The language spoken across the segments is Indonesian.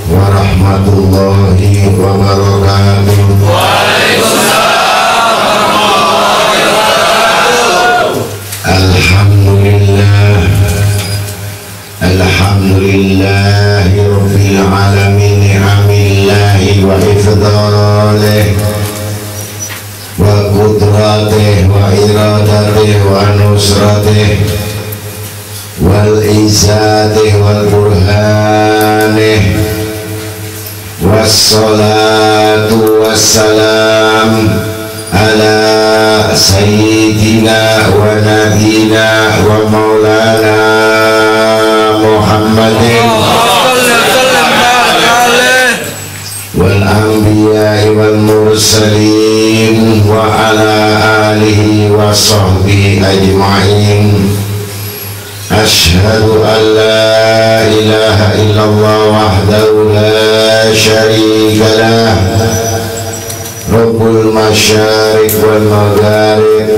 warahmatullahi wabarakatuh. Alhamdulillah, alhamdulillahi rabbil alamin, ni'amillahi wa ifdalih wa qudratih wa iradatih wa nusratih wal izatih wal burhanih wassalatu wassalam ala sayyidina wa nabiyina wa maulana Muhammadin wal anbiya'i wal mursalin wa ala alihi wa sahbihi ajma'in. Asyhadu an la ilaha illallah wahdahu la syarika lah, Rabbul masyariq wal magharib,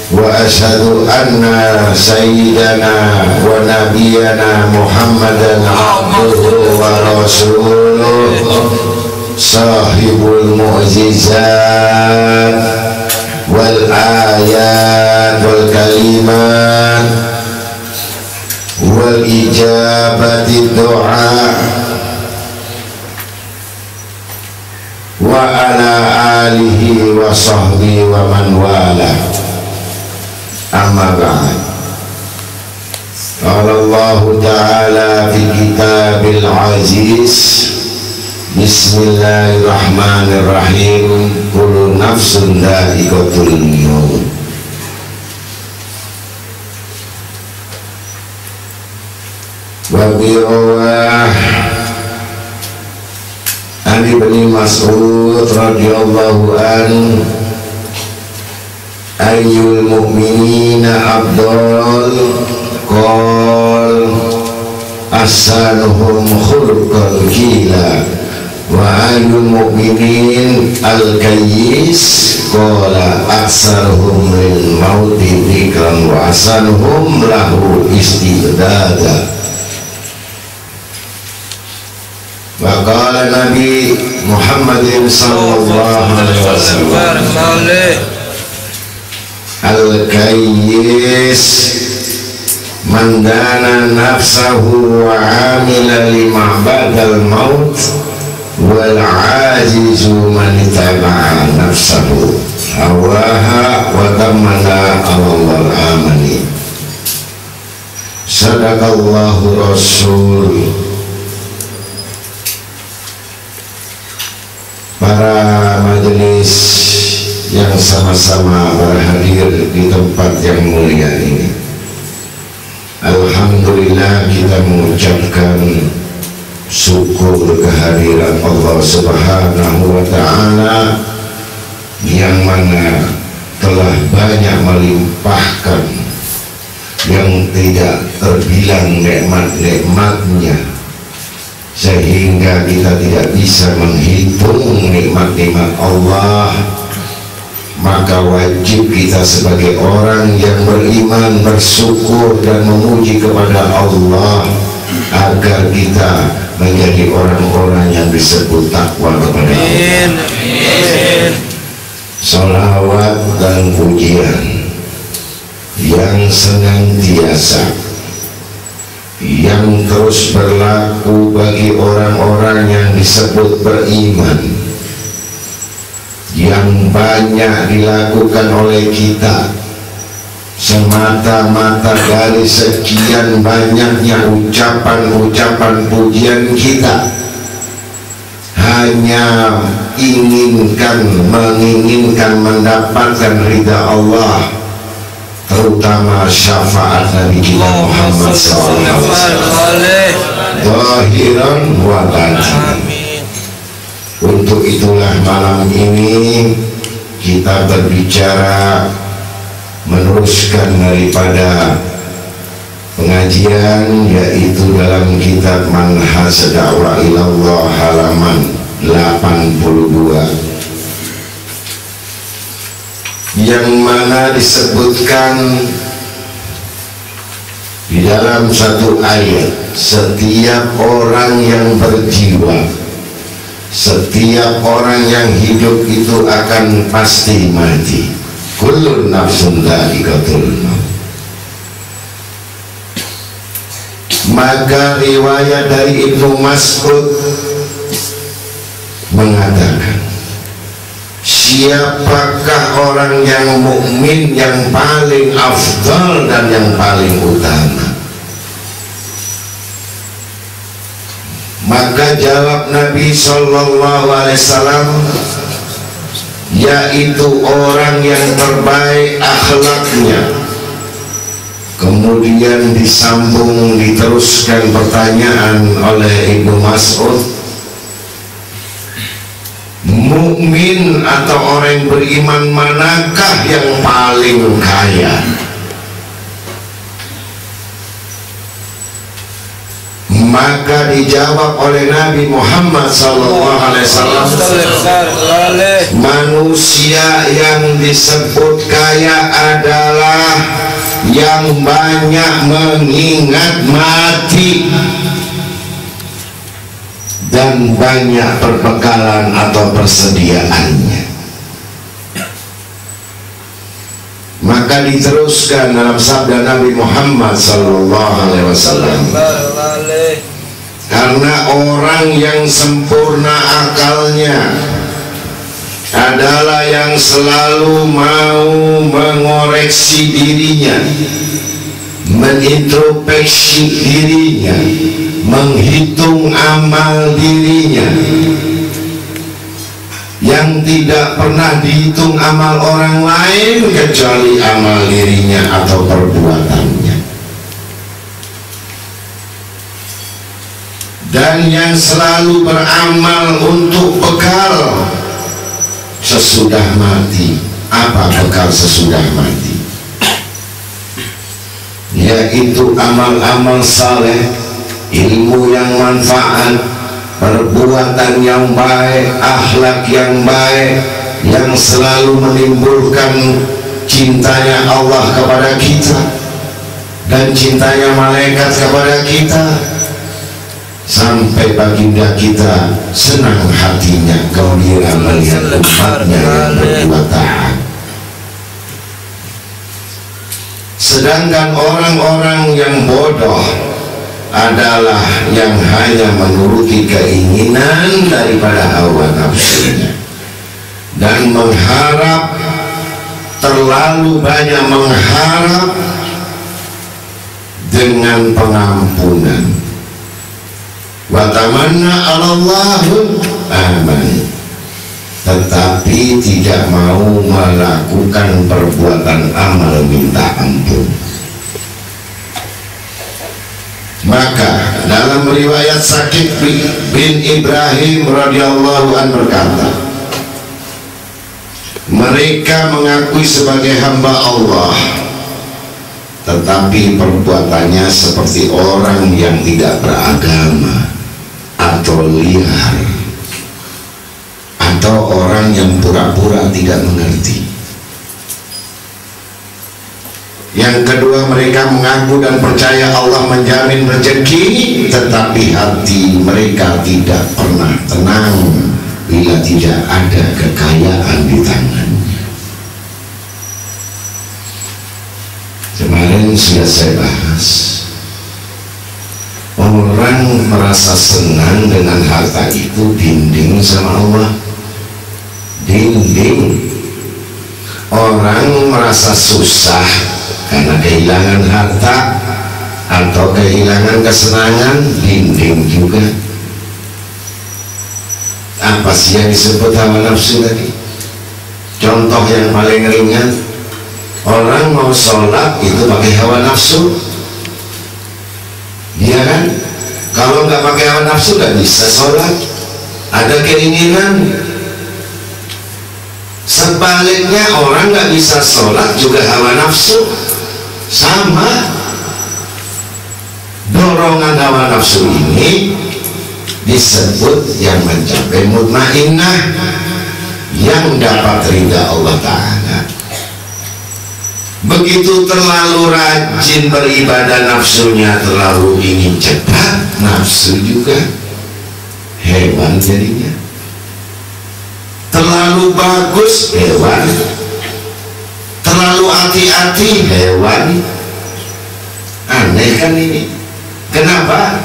wa asyhadu anna sayyidana wa nabiyana Muhammadan abduhu wa rasuluh, sahibul mu'jizat wal ayat wal kalimat wal ijabati doa wa ala alihi wa sahbihi wa man wala. Amma ba'd. Qala Allah ta'ala fi kitabil aziz, bismillahirrahmanirrahim, kullu nafsun dha'iqatul maut. Wa bi'awah an Ibni Mas'ud radhiyallahu an, ayyul mu'minina afdal, qal ahsanuhum khuluqan qila wa ayyul mu'minin al-kayyis, qala aksaruhum lil mauti dhikran wa ahsanuhum lahu istidada. Wa qala Nabi Muhammadin sallallahu alaihi wasallam, al-kayyis man dana nafsahu wa amila lima ba'dal maut, wal ajizu man taba'a nafsahu hawaha wa tamana Allah amani. Sadaqallahu rasul. Para majelis yang sama-sama berhadir di tempat yang mulia ini, alhamdulillah kita mengucapkan syukur kehadiran Allah Subhanahu wa ta'ala yang mana telah banyak melimpahkan yang tidak terbilang nikmat-nikmatnya, sehingga kita tidak bisa menghitung nikmat-nikmat Allah. Maka wajib kita sebagai orang yang beriman bersyukur dan memuji kepada Allah agar kita menjadi orang-orang yang disebut takwa kepada Allah. Salawat dan pujian yang senantiasa, yang terus berlaku bagi orang-orang yang disebut beriman, yang banyak dilakukan oleh kita semata-mata dari sekian banyaknya ucapan-ucapan pujian kita hanya menginginkan mendapatkan ridha Allah, terutama syafaat Nabi kita Muhammad SAW zahiran wa batinan. Untuk itulah malam ini kita berbicara meneruskan daripada pengajian, yaitu dalam kitab Manhaj Da'wah Ilallah halaman 82, yang mana disebutkan di dalam satu ayat, setiap orang yang berjiwa, setiap orang yang hidup itu akan pasti mati. Kullun nafsun dha'iqatul maut. Maka riwayat dari Ibnu Mas'ud mengatakan, siapakah orang yang mukmin yang paling afdal dan yang paling utama? Maka jawab Nabi Sallallahu Alaihi Wasallam, yaitu orang yang terbaik akhlaknya. Kemudian disambung, diteruskan pertanyaan oleh Ibnu Mas'ud, mukmin atau orang yang beriman manakah yang paling kaya? Maka dijawab oleh Nabi Muhammad SAW, manusia yang disebut kaya adalah yang banyak mengingat mati dan banyak perbekalan atau persediaannya. Maka diteruskan dalam sabda Nabi Muhammad SAW, karena orang yang sempurna akalnya adalah yang selalu mau mengoreksi dirinya, menintrospeksi dirinya, menghitung amal dirinya, yang tidak pernah dihitung amal orang lain kecuali amal dirinya atau perbuatannya, dan yang selalu beramal untuk bekal sesudah mati. Apa bekal sesudah mati? Yaitu amal-amal saleh, ilmu yang manfaat, perbuatan yang baik, akhlak yang baik, yang selalu menimbulkan cintanya Allah kepada kita dan cintanya malaikat kepada kita, sampai baginda kita senang hatinya gembira melihat umatnya yang berbuat taat. Sedangkan orang-orang yang bodoh adalah yang hanya menuruti keinginan daripada hawa nafsunya dan mengharap, terlalu banyak mengharap dengan pengampunan. Wa tamanna 'alallahu aman, tetapi tidak mau melakukan perbuatan amal minta ampun. Maka dalam riwayat Sakit bin Ibrahim radhiyallahu anhu berkata, mereka mengakui sebagai hamba Allah, tetapi perbuatannya seperti orang yang tidak beragama atau liar, atau orang yang pura-pura tidak mengerti. Yang kedua, mereka mengaku dan percaya Allah menjamin rezeki, tetapi hati mereka tidak pernah tenang bila tidak ada kekayaan di tangannya. Kemarin sudah saya bahas, orang merasa senang dengan harta itu dinding sama Allah, di dinding. Orang merasa susah karena kehilangan harta atau kehilangan kesenangan, dinding juga. Apa sih yang disebut hawa nafsu tadi? Contoh yang paling ringan, orang mau sholat itu pakai hawa nafsu, iya kan? Kalau nggak pakai hawa nafsu nggak bisa sholat, ada keinginan. Sebaliknya orang nggak bisa sholat juga hawa nafsu, sama. Dorongan hawa nafsu ini disebut yang mencapai mutmainnah, yang dapat ridha Allah Ta'ala. Begitu terlalu rajin beribadah, nafsunya terlalu ingin cepat, nafsu juga hewan jadinya. Terlalu bagus, hewan. Terlalu hati-hati, hewan. Aneh kan ini? Kenapa?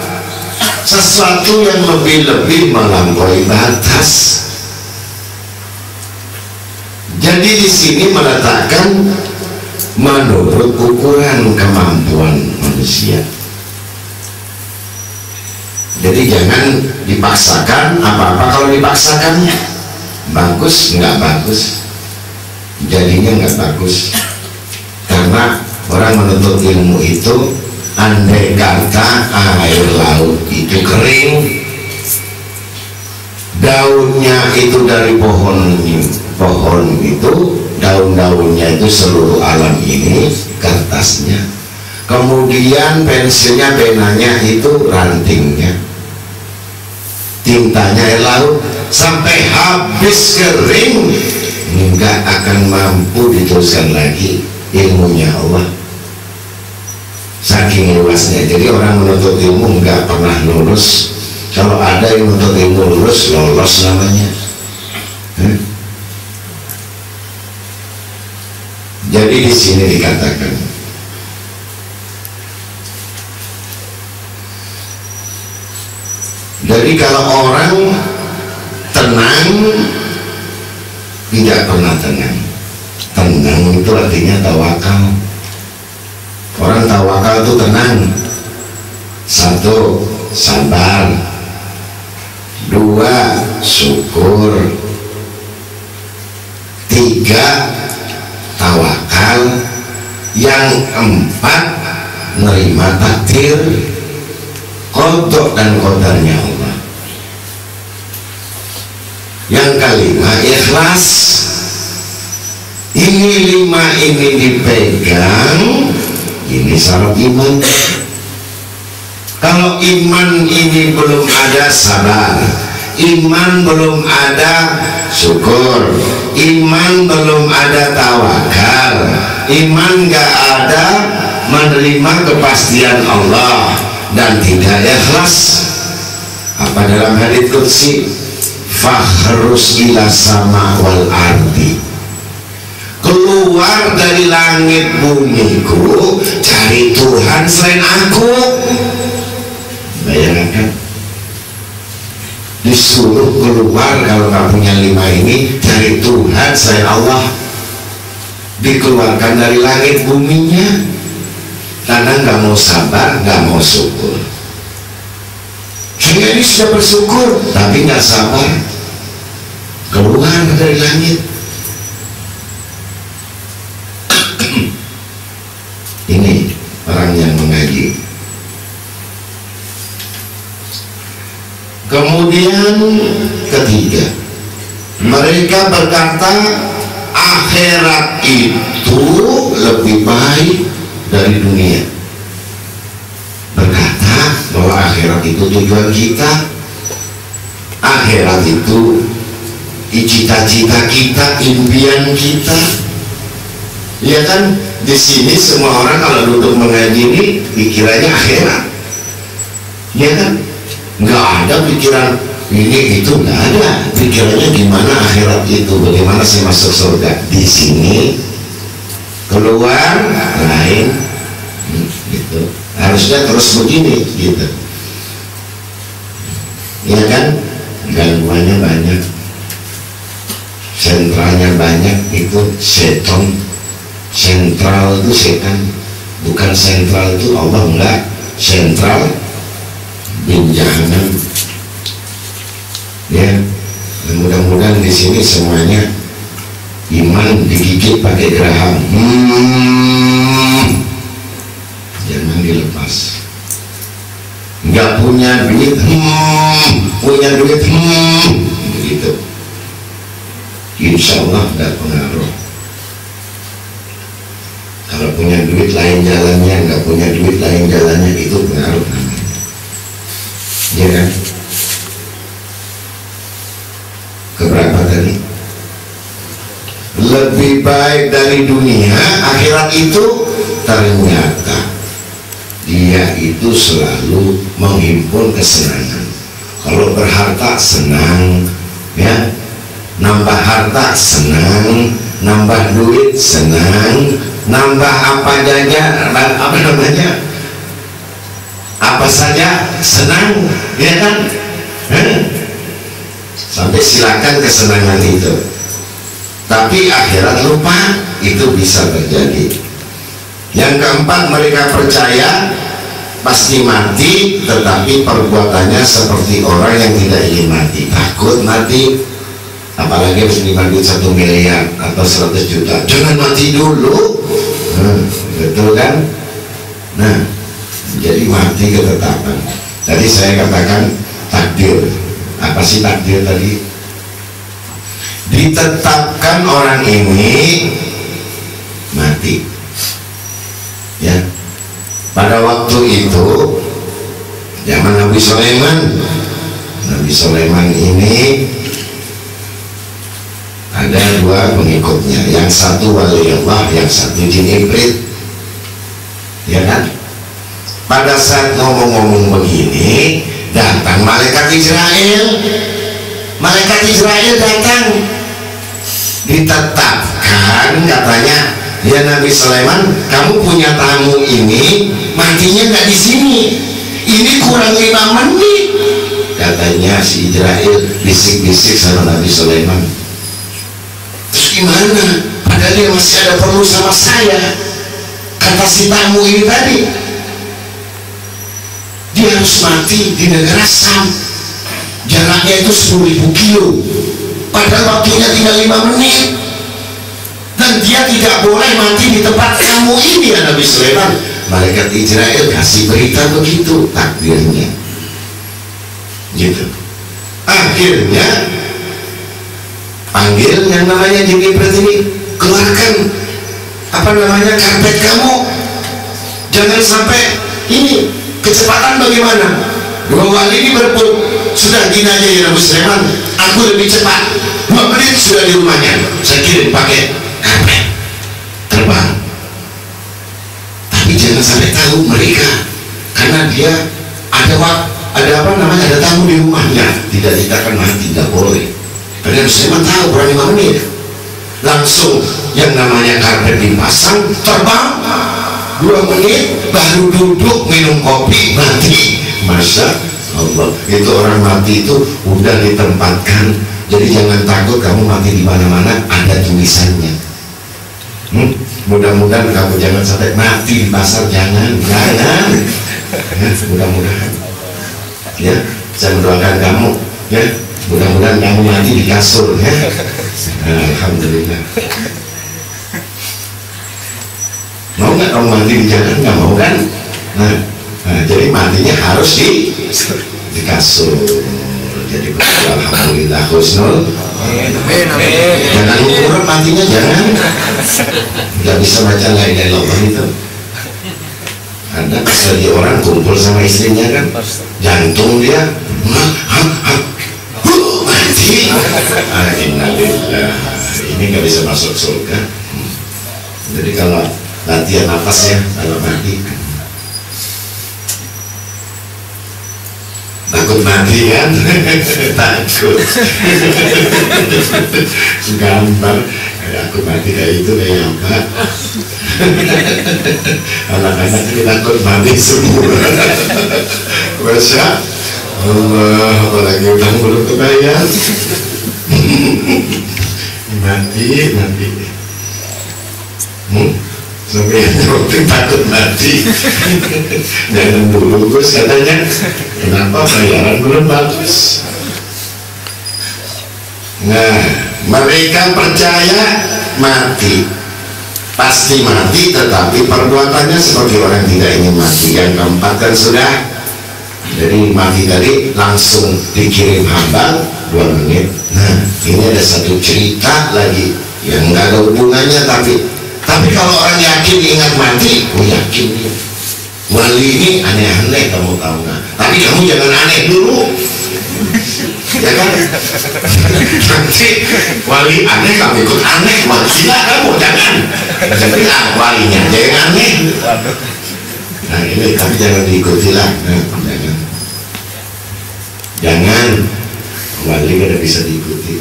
Sesuatu yang lebih-lebih melampaui batas. Jadi di sini meletakkan menurut ukuran kemampuan manusia. Jadi jangan dipaksakan apa-apa. Kalau dipaksakan bagus, nggak bagus, jadinya nggak bagus. Karena orang menuntut ilmu itu, andai kata air laut itu kering, daunnya itu dari pohon itu, daun-daunnya itu seluruh alam ini, kertasnya, kemudian pensilnya, penanya itu rantingnya, tintanya air laut, sampai habis kering, nggak akan mampu diteruskan lagi ilmunya Allah, saking luasnya. Jadi orang menuntut ilmu nggak pernah lulus. Kalau ada yang menuntut ilmu lulus, lolos namanya. Jadi di sini dikatakan, jadi kalau orang tenang, tidak pernah tenang. Tenang itu artinya tawakal. Orang tawakal itu tenang. Satu, sabar. Dua, syukur. Tiga, tawakal. Yang empat, nerima takdir, qada dan qadarnya Allah. Yang kelima, ikhlas. Ini lima ini dipegang, ini syarat iman. Kalau iman ini belum ada, sabar. Iman belum ada, syukur. Iman belum ada, tawakal. Iman gak ada, menerima kepastian Allah dan tidak ikhlas. Apa dalam hadits qudsi? Fakhrus ila sama wal ardi. Keluar dari langit bumiku, cari Tuhan selain aku. Bayangkan, disuruh keluar, kalau nggak punya lima ini, cari Tuhan selain Allah. Dikeluarkan dari langit buminya karena nggak mau sabar, nggak mau syukur. Saya ini sudah bersyukur tapi nggak sabar, keluar dari langit. Ini orang yang mengaji. Kemudian ketiga, mereka berkata akhirat itu lebih baik dari dunia. Berkata bahwa akhirat itu tujuan kita, akhirat itu cita-cita kita, impian kita. Ya kan, di sini semua orang kalau duduk mengaji ini pikirannya akhirat. Ya kan, nggak ada pikiran ini itu, nggak ada. Pikirannya gimana akhirat itu, bagaimana saya masuk surga. Di sini keluar lain, gitu. Harusnya terus begini, gitu. Ya kan, gangguannya banyak. sentralnya banyak itu seton. Sentral itu setan, bukan sentral itu Allah, enggak. Sentral bin Jahannam. Ya, mudah-mudahan di sini semuanya iman digigit pakai geraham. Jangan dilepas. Nggak punya duit, punya duit, begitu. Insya Allah nggak pengaruh. Kalau punya duit lain jalannya, nggak punya duit lain jalannya, itu pengaruh namanya. Ya kan? Keberapa tadi? Lebih baik dari dunia, akhirat itu ternyata dia itu selalu menghimpun kesenangan. Kalau berharta senang, ya, nambah harta senang, nambah duit senang, nambah apa saja, apa namanya, apa saja senang, ya kan? Sampai silakan kesenangan itu. Tapi akhirat lupa, itu bisa terjadi. Yang keempat, mereka percaya pasti mati, tetapi perbuatannya seperti orang yang tidak ingin mati, takut mati. Apalagi harus menerima duit 1 miliar atau 100 juta, jangan mati dulu. Betul kan? Nah, jadi mati ketetapan. Tadi saya katakan takdir. Apa sih takdir tadi? Ditetapkan orang ini mati, ya. Pada waktu itu zaman Nabi Sulaiman. Nabi Sulaiman ini ada 2 pengikutnya, yang satu wali Allah, yang satu jin iblis, ya kan? Pada saat ngomong-ngomong begini, datang malaikat Israel. Malaikat Israel datang, ditetapkan katanya, ya Nabi Sulaiman, kamu punya tamu ini, matinya nggak di sini, ini kurang 5 menit. Katanya si Israel bisik-bisik sama Nabi Sulaiman. Terus gimana? Padahal dia masih ada perlu sama saya. Kata si tamu ini tadi, dia harus mati di negara Sam. Jaraknya itu 10.000 kilo. Padahal waktunya tinggal 5 menit. Dan dia tidak boleh mati di tempat kamu ini, ya Nabi Sulaiman. Malaikat Israel kasih berita begitu, takdirnya. Gitu. Akhirnya panggil yang namanya jin iblis ini, keluarkan apa namanya karpet kamu, jangan sampai ini. Kecepatan bagaimana? 2 wali ini berebut. Sudah gini aja ya Nabi Sulaiman, aku lebih cepat, 2 menit sudah di rumahnya, saya kirim pakai karpet terbang. Tapi jangan sampai tahu mereka, karena dia ada apa namanya, ada tamu di rumahnya, tidak akan mati, tidak boleh. Karena Nabi Sulaiman tahu kurang 5 menit, langsung yang namanya karpet dipasang, terbang. 2 menit baru duduk minum kopi, mati. Masya Allah, itu orang mati itu udah ditempatkan. Jadi jangan takut kamu mati di mana-mana, ada tulisannya. Mudah-mudahan kamu jangan sampai mati di pasar, jangan. Ya, mudah-mudahan. Ya, saya mendoakan kamu. Ya, mudah-mudahan kamu mati di kasur. Ya, alhamdulillah. Mau nggak kamu mati di jalan? Nggak mau kan? Nah, jadi matinya harus di kasur. Jadi betul, alhamdulillah, husnul. Jangan ukur matinya, jangan. Nggak bisa baca la ilaha illallah itu. Ada lagi orang kumpul sama istrinya kan, jantung dia mati. Innalillah, ini nggak bisa masuk surga. Jadi kalau latihan nafas ya, kalau mati takut mati kan? Takut. Gambar kayak aku mati kayak itu, kayak apa? Anak-anak ini takut mati semua. Masya Allah, apalagi utang belum kebayar. mati. Sampai waktu takut mati. Jangan dulu Gus katanya. Kenapa bayaran belum bagus? Nah, mereka percaya mati, pasti mati, tetapi perbuatannya seperti orang tidak ingin mati. Yang keempat kan sudah. Jadi mati tadi langsung dikirim hamba 2 menit. Nah, ini ada satu cerita lagi yang nggak ada hubungannya, tapi kalau orang yakin ingat mati, yakin dia. Wali ini aneh-aneh, kamu tahu nggak? Tapi kamu jangan aneh dulu, ya kan? Nanti wali aneh, kamu ikut aneh, gila kamu, jangan. Jadi walinya aja yang aneh. Nah ini, tapi jangan diikuti lah. Jangan, wali kada bisa diikuti.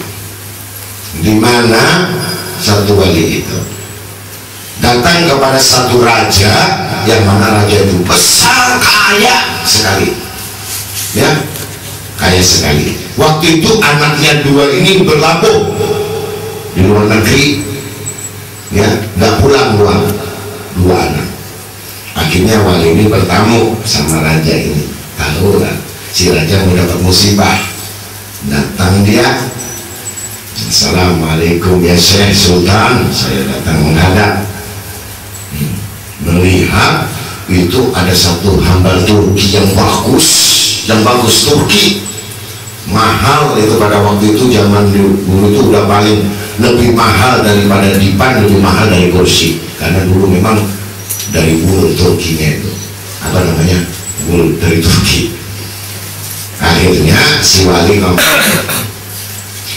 Di mana satu wali itu datang kepada satu raja, yang mana raja itu besar, kaya sekali, ya, kaya sekali. Waktu itu anaknya 2 ini berlabuh di luar negeri, ya, nggak pulang 2 anak. Akhirnya wali ini bertamu sama raja ini, tahu lah si raja mau dapat musibah. Datang dia, Assalamualaikum ya Syekh Sultan, saya datang menghadap. Melihat itu ada satu hambal Turki yang bagus Turki, mahal itu pada waktu itu. Zaman dulu itu udah paling lebih mahal daripada dipan, lebih mahal dari kursi, karena dulu memang dari wool Turkinya itu, apa namanya, wool dari Turki. Akhirnya si wali ngomong,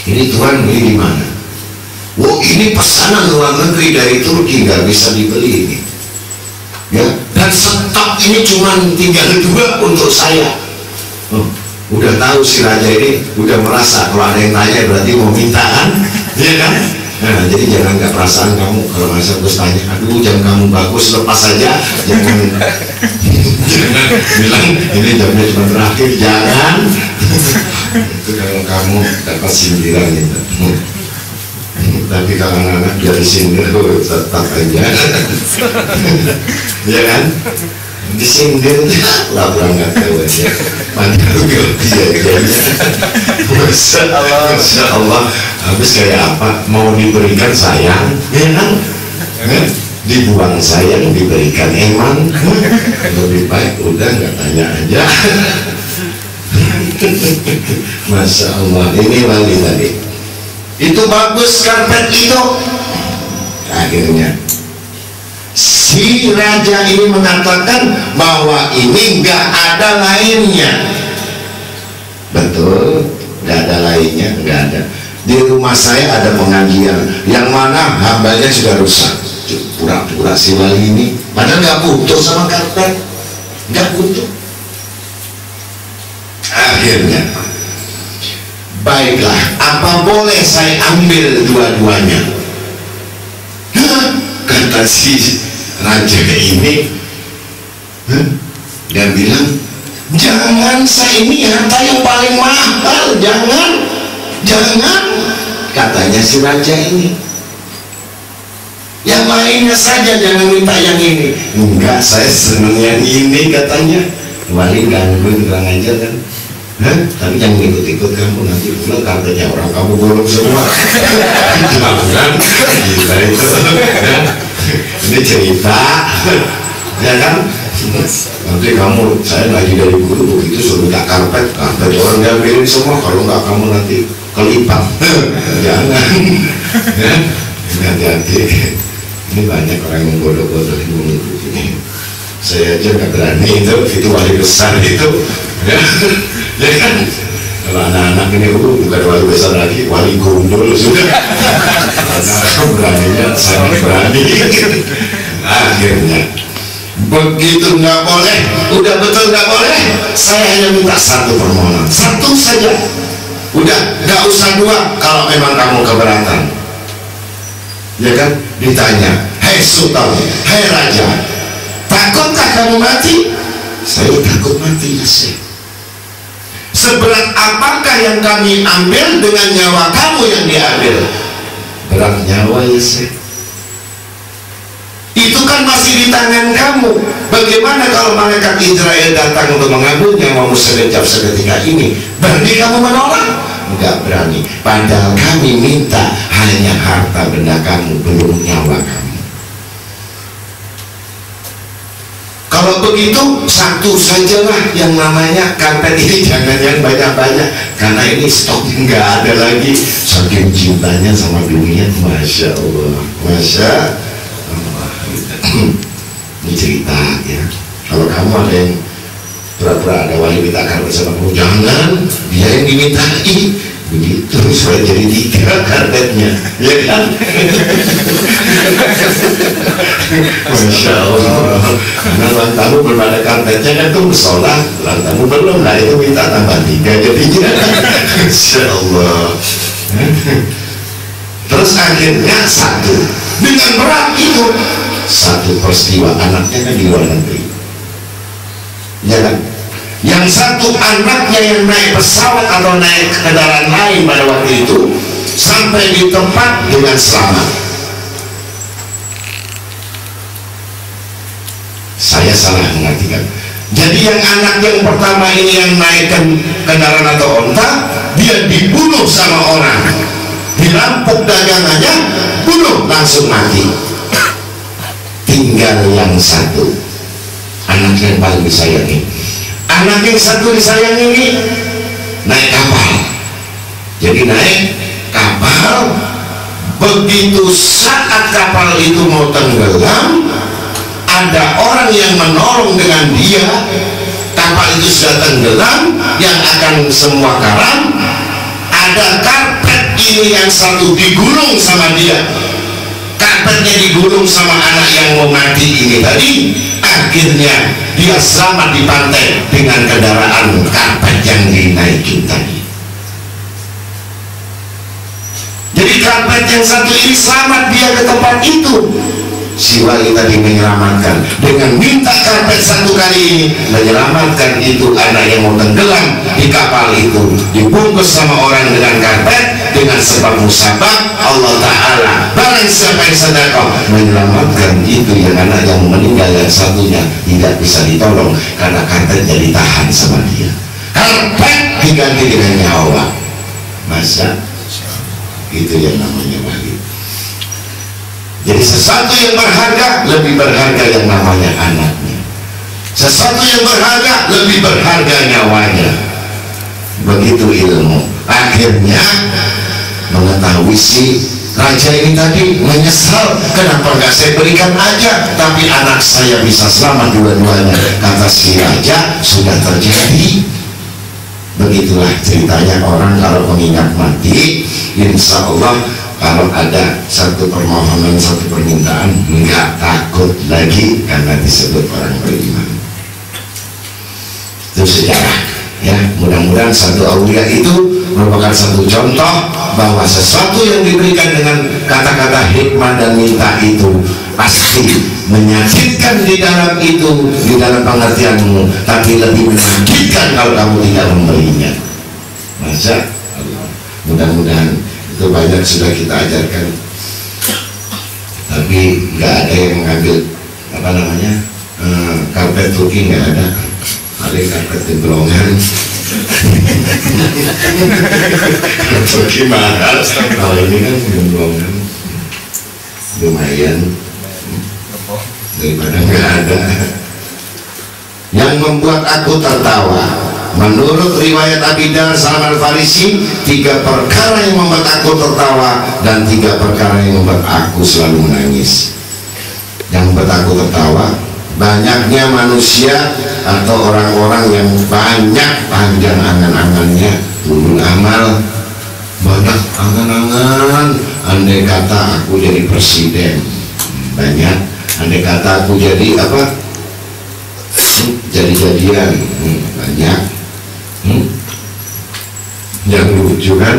ini Tuhan beli di mana? Wah, ini pesanan luar negeri dari Turki, nggak bisa dibeli ini, ya. Dan stok ini cuma tinggal 2 untuk saya. Udah tahu si raja ini, udah merasa kalau ada yang tanya berarti mau minta kan, ya kan? Nah, jadi jangan nggak perasaan kamu kalau masa Gus tanya, aduh jam kamu bagus, lepas saja, jangan bilang ini jamnya cuma terakhir, jangan. Itu kalau kamu dapat sindiran itu. Tapi kalau anak-anak dari sindir tetap aja, ya kan? Disindir lah, berangkat tahu aja. Padahal dia Masya Allah, habis kayak apa? Mau diberikan sayang, ya kan? Dibuang sayang, diberikan eman. Lebih baik udah nggak tanya aja. Masya Allah, ini wali tadi. Itu bagus karpet itu. Akhirnya si raja ini mengatakan bahwa ini nggak ada lainnya. Betul, nggak ada lainnya, nggak ada. Di rumah saya ada pengajian, yang mana hambanya sudah rusak. Pura-pura si wali ini, padahal nggak butuh sama karpet, nggak butuh. Akhirnya, baiklah, apa boleh saya ambil dua-duanya? Kata si raja ini, dia bilang, jangan, saya ini harta yang paling mahal, jangan. Katanya si raja ini, yang lainnya saja, jangan minta yang ini. Enggak, saya senang yang ini, katanya. Wali gangguin, kurang ajar kan. Tapi jangan ikut-ikut kamu, nanti pulang kartunya orang kamu bolong semua. Jangan, gila itu. Ini cerita, ya kan? Nanti kamu, saya lagi dari guru begitu suruh minta karpet orang diambilin semua, kalau nggak kamu nanti kelipat. Jangan, ya? Ini hati-hati. Ini banyak orang yang bodoh-bodohin guru ini. Saya aja nggak berani itu wali besar itu, ya kan? Kalau anak-anak ini bukan wali besar lagi, wali gundul sudah. Karena beraninya sangat berani. Akhirnya begitu nggak boleh, udah betul nggak boleh. Saya hanya minta satu permohonan, satu saja. Udah, nggak usah 2 kalau memang kamu keberatan. Ya kan? Ditanya, hei Sultan, hei Raja, takutkah kamu mati? Saya takut mati, ya Syekh. Seberat apakah yang kami ambil dengan nyawa kamu yang diambil? berat nyawa ya sih. Itu kan masih di tangan kamu. Bagaimana kalau malaikat Israel datang untuk mengambil nyawamu sekejap seketika ini? Berarti kamu menolak? Enggak berani. Padahal kami minta hanya harta benda kamu, belum nyawa kamu. Kalau begitu satu sajalah yang namanya karpet ini, jangan yang banyak-banyak, karena ini stok nggak ada lagi. Saking cintanya sama dunia, masya Allah, masya Allah. Ini cerita ya. Kalau kamu ada yang pura-pura ada wali minta karpet sama kamu, jangan, dia yang dimintai. Begitu supaya jadi 3 karpetnya, ya kan? Masya Allah. Karena ulang tamu belum ada karpetnya kan tuh sholat, ulang tamu belum, nah itu minta tambah 3 jadinya. Masya Allah. Terus akhirnya satu dengan berat itu, satu peristiwa anaknya kan di luar negeri, ya kan? Yang satu anaknya yang naik pesawat atau naik kendaraan lain pada waktu itu sampai di tempat dengan selamat. Saya salah mengartikan. Jadi yang anak yang pertama ini yang naikkan kendaraan atau onta, dia dibunuh sama orang, dirampok dagangannya, bunuh, langsung mati. Tinggal yang satu, anak yang paling disayangi. Anak yang satu disayang ini naik kapal. Jadi naik kapal, begitu saat kapal itu mau tenggelam, ada orang yang menolong dengan dia. Kapal itu sudah tenggelam, yang akan semua karam. Ada karpet ini yang satu digulung sama dia. Karpetnya digulung sama anak yang mau mati ini tadi. Akhirnya dia selamat di pantai dengan kendaraan karpet yang dinaikin tadi. Jadi karpet yang satu ini selamat dia ke tempat itu. Si wali tadi menyelamatkan dengan minta karpet satu kali ini, menyelamatkan itu anak yang mau tenggelam di kapal itu, dibungkus sama orang dengan karpet. Dengan sebab musabah Allah Ta'ala, barang siapa yang sedekah menyelamatkan itu yang anak yang meninggal yang satunya tidak bisa ditolong karena karpet jadi tahan sama dia. Karpet diganti dengan nyawa. Masa itu yang namanya wali. Jadi sesuatu yang berharga lebih berharga yang namanya anaknya. Sesuatu yang berharga lebih berharga nyawanya. Begitu ilmu. Akhirnya mengetahui si raja ini tadi menyesal, kenapa nggak saya berikan aja, tapi anak saya bisa selamat dua-duanya. Kata si raja, sudah terjadi. Begitulah ceritanya orang kalau mengingat mati, insya Allah kalau ada satu permohonan, satu permintaan, nggak takut lagi karena disebut orang beriman. Itu sejarah. Ya, mudah-mudahan satu aulia itu merupakan satu contoh bahwa sesuatu yang diberikan dengan kata-kata hikmah dan minta itu pasti menyakitkan di dalam itu, di dalam pengertianmu, tapi lebih menyakitkan kalau kamu tidak memberinya. Masya Allah. Mudah-mudahan itu banyak sudah kita ajarkan, tapi nggak ada yang mengambil apa namanya karpet Turki, nggak ada. Ada karpet temblongan. Turki mahal. Kalau ini kan temblongan lumayan daripada nggak ada. Yang membuat aku tertawa, menurut riwayat Abi Dar Salman Al-Farisi, 3 perkara yang membuat aku tertawa dan 3 perkara yang membuat aku selalu menangis. Yang membuat aku tertawa, banyaknya manusia atau orang-orang yang banyak panjang angan-angannya, ulul amal, banyak angan-angan. Andai kata aku jadi presiden, banyak. Andai kata aku jadi apa, jadi-jadian, banyak. Yang lucu kan,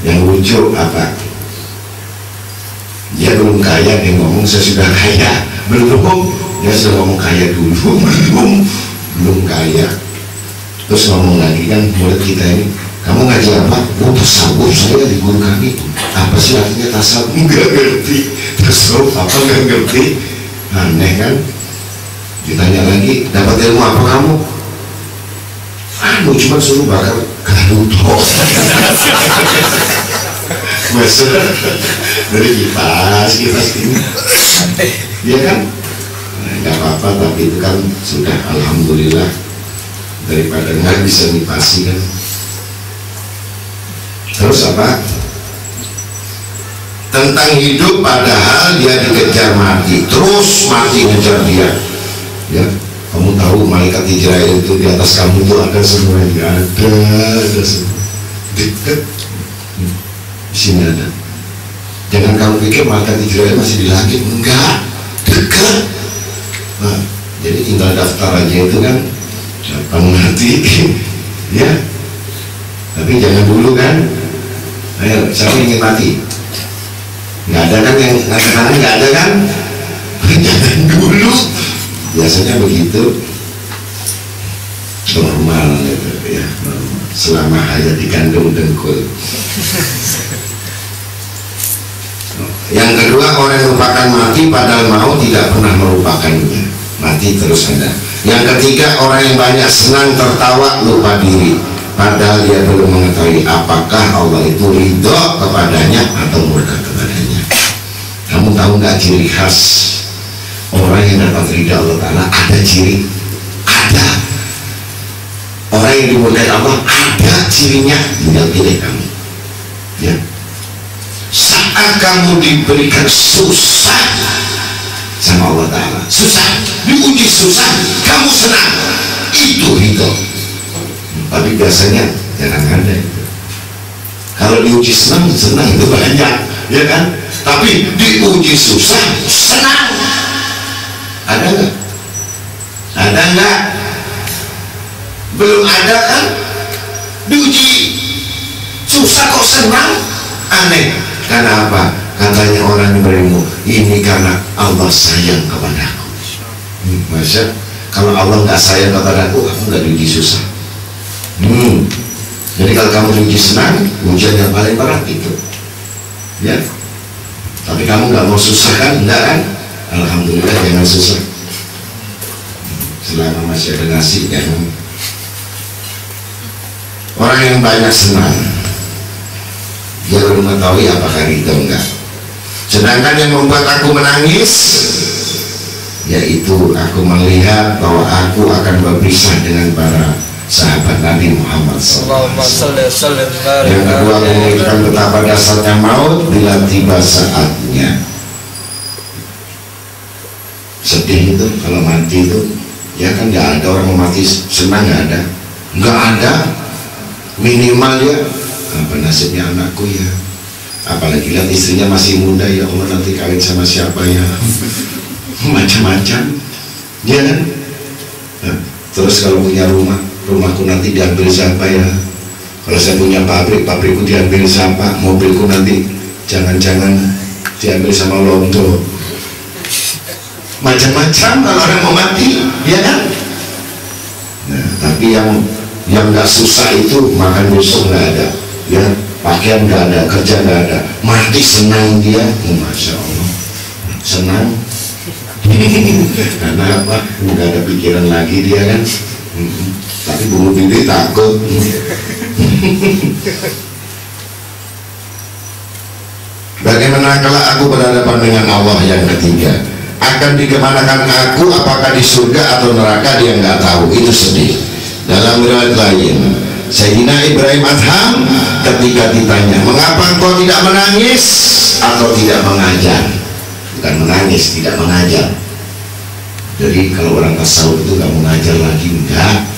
yang lucu apa, dia belum kaya, dia ngomong saya sudah kaya. Belum, dia sudah ngomong kaya dulu, belum kaya. Terus ngomong lagi kan, murid kita ini Kamu ngaji apa? Oh, tasawuf, saya di guru kami. Apa sih artinya tasawuf? Nggak ngerti. Tasawuf apa nggak ngerti? Aneh kan? Ditanya lagi, dapat ilmu apa kamu? Cuma suruh bakar garut. Masuk dari kipas ini. Iya kan? Nggak apa-apa, tapi itu kan sudah alhamdulillah, daripada nggak bisa ngipasi kan. Terus apa? Tentang hidup padahal dia dikejar mati, terus mati ngejar dia. Ya, kamu tahu malaikat Israel itu di atas kamu tuh ada semua, nggak ada semua. Dekat di sini ada. Jangan kamu pikir malaikat Israel masih di langit, enggak, dekat. Nah, jadi tinggal daftar aja itu kan, kamu mati, ya. Tapi jangan dulu kan. Ayo, siapa ingin mati? Nggak ada kan yang ngatakan nggak ada kan? Jangan dulu. Biasanya begitu. Normal gitu ya. Normal. Selama hayat dikandung dengkul. Yang kedua, orang yang merupakan mati padahal mau tidak pernah merupakannya. Mati terus ada. Yang ketiga, orang yang banyak senang tertawa lupa diri, padahal dia belum mengetahui apakah Allah itu ridho kepadanya atau murka kepadanya. Kamu tahu nggak ciri khas orang yang dapat ridho Allah Ta'ala? Ada ciri, ada. Orang yang dimurkai Allah ada cirinya, tinggal pilih kamu. Ya. Saat kamu diberikan susah sama Allah Ta'ala, susah, diuji susah, kamu senang, itu ridho. Tapi biasanya jarang ada itu. Kalau diuji senang itu banyak, ya kan? Tapi diuji susah senang, ada nggak? Ada nggak? Belum ada kan? Diuji susah kok senang? Aneh. Karena apa? Katanya orang yang berilmu, ini karena Allah sayang kepadaku. Masya, kalau Allah nggak sayang kepadaku, aku nggak diuji susah. Jadi kalau kamu diuji senang, ujian yang paling berat itu, ya. Tapi kamu nggak mau susah kan? Enggak kan? Alhamdulillah, jangan susah. Selama masih ada nasi, jangan. Orang yang banyak senang, dia belum mengetahui apakah ridho enggak. Sedangkan yang membuat aku menangis, yaitu aku melihat bahwa aku akan berpisah dengan para sahabat Nabi Muhammad SAW. Yang kedua, menunjukkan betapa dasarnya maut bila tiba saatnya. Sedih itu kalau mati itu, ya kan nggak ada orang mau mati senang, nggak ada. Minimal ya, apa nasibnya anakku ya. Apalagi lihat istrinya masih muda, ya Allah nanti kawin sama siapa ya. Macam-macam, ya kan. Nah, terus kalau punya rumahku nanti diambil siapa ya. Kalau saya punya pabrikku diambil siapa. Mobilku nanti jangan-jangan diambil sama londo. Macam-macam kalau orang mau mati, ya kan. Nah, tapi yang nggak susah itu makan besok nggak ada, ya, pakaian nggak ada, kerja nggak ada, mati senang dia, masya Allah, senang. Karena apa? Nggak ada pikiran lagi dia kan. Tapi bunuh diri takut. Bagaimana kalau aku berhadapan dengan Allah yang ketiga? Akan dikemanakan aku? Apakah di surga atau neraka? Dia nggak tahu. Itu sedih. Dalam riwayat lain, Sayyidina Ibrahim Adham ketika ditanya, mengapa engkau tidak menangis atau tidak mengajar? Bukan menangis, tidak mengajar. Jadi kalau orang tasawuf itu nggak mengajar lagi, enggak.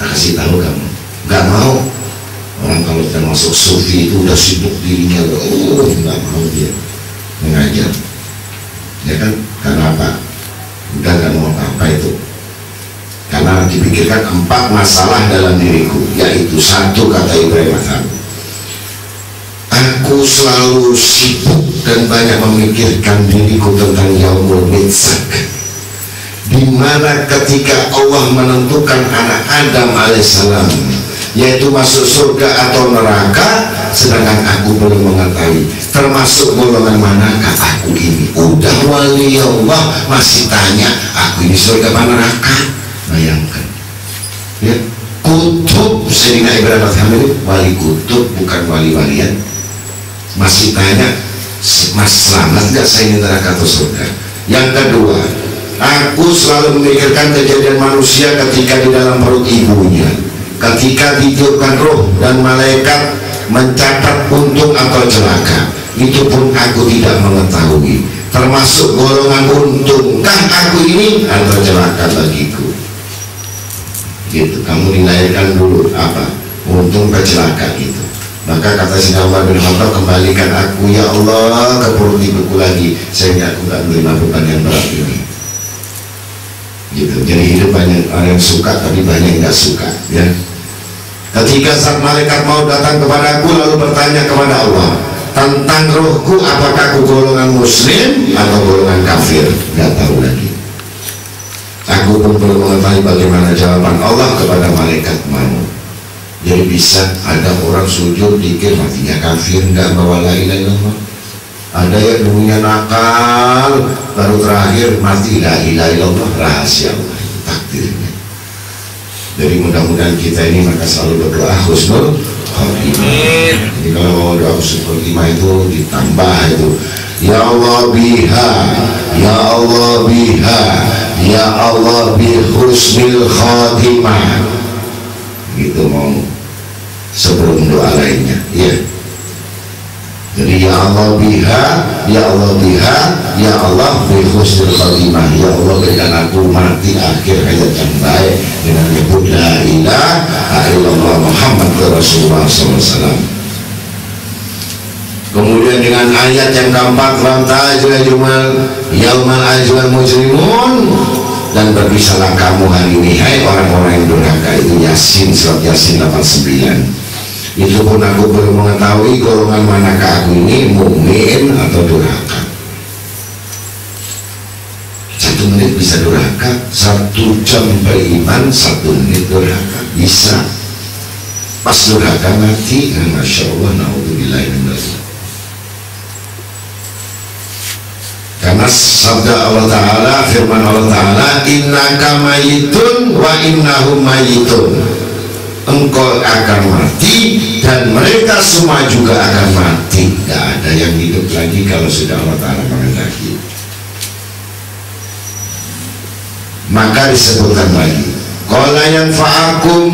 Tak kasih tahu kamu, nggak mau. Orang kalau sudah masuk sufi itu udah sibuk dirinya, nggak mau dia mengajar. Ya kan? Karena apa? Udah nggak mau apa itu. Karena dipikirkan 4 masalah dalam diriku, yaitu satu, kata Ibrahim Adham, aku selalu sibuk dan banyak memikirkan diriku tentang yaumul mitzak, di mana ketika Allah menentukan anak Adam alaihissalam yaitu masuk surga atau neraka, sedangkan aku belum mengetahui termasuk golongan manakah aku ini. Udah wali Allah masih tanya aku ini surga apa neraka. Bayangkan ya, kutub Sayyidina Ibrahim Al-Hamid, wali kutub bukan wali-walian, masih tanya mas selamat gak saya ini neraka atau surga. Yang kedua, aku selalu memikirkan kejadian manusia ketika di dalam perut ibunya, ketika ditiupkan roh dan malaikat mencatat untung atau celaka. Itu pun aku tidak mengetahui termasuk golongan untungkah aku ini atau celaka bagiku. Gitu, kamu dilahirkan dulu apa? Untung ke celaka itu. Maka kata Sayyidina Umar bin Khattab, kembalikan aku ya Allah ke perut ibuku lagi, sehingga aku tidak menerima beban yang berat ini. Gitu. Jadi hidup banyak orang yang suka, tapi banyak yang nggak suka ya. Ketika saat malaikat mau datang kepadaku lalu bertanya kepada Allah tentang rohku, apakah aku golongan muslim atau golongan kafir, nggak tahu lagi. Aku pun belum mengetahui bagaimana jawaban Allah kepada malaikat mau. Jadi bisa ada orang sujud dikir matinya kafir, nggak bawa la ilaha illallah. Ada yang dulunya nakal baru terakhir mati la ilaha illallah. Rahasia Allah, takdirnya. Jadi mudah-mudahan kita ini maka selalu berdoa husnul khotimah. Jadi kalau mau doa husnul khotimah itu ditambah itu, ya Allah biha, ya Allah biha, ya Allah bi husnul khotimah. Gitu mau sebelum doa lainnya ya. Jadi ya Allah biha, ya Allah biha, ya Allah bi husnul khotimah. Ya Allah berikan aku mati akhir hayat yang baik dengan menyebut la ilaha illallah Muhammad Rasulullah SAW. Kemudian dengan ayat yang keempat, yaumal ajwal mujrimun, dan berpisahlah kamu hari ini hai orang-orang yang durhaka. Itu Yasin, surat Yasin 89. Itu pun aku belum mengetahui golongan manakah aku ini, mukmin atau durhaka. 1 menit bisa durhaka, 1 jam beriman, 1 menit durhaka bisa. Pas durhaka mati, masya Allah, naudzubillah min dzalik. Karena sabda Allah Ta'ala, firman Allah Ta'ala, innaka mayitun wa innahum mayitun. Engkau akan mati dan mereka semua juga akan mati. Gak ada yang hidup lagi kalau sudah Allah Ta'ala menghendaki. Maka disebutkan lagi, qala yanfa'akum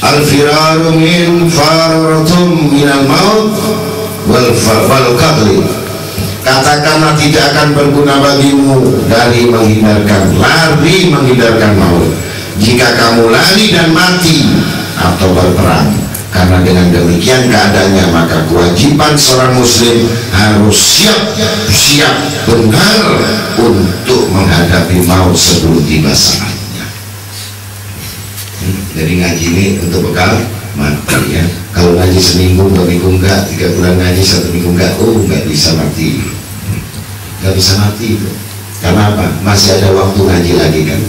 al-firaru min fararatum minal maut wal qatli. Katakanlah tidak akan berguna bagimu dari lari menghindarkan maut jika kamu lari dan mati atau berperang. Karena dengan demikian keadaannya maka kewajiban seorang muslim harus siap benar untuk menghadapi maut sebelum tiba saatnya. Jadi ngaji ini untuk bekal mati ya. Kalau ngaji seminggu, 2 minggu enggak, 3 bulan ngaji, 1 minggu enggak, enggak bisa mati. Enggak bisa mati itu. Karena apa? Masih ada waktu ngaji lagi kan.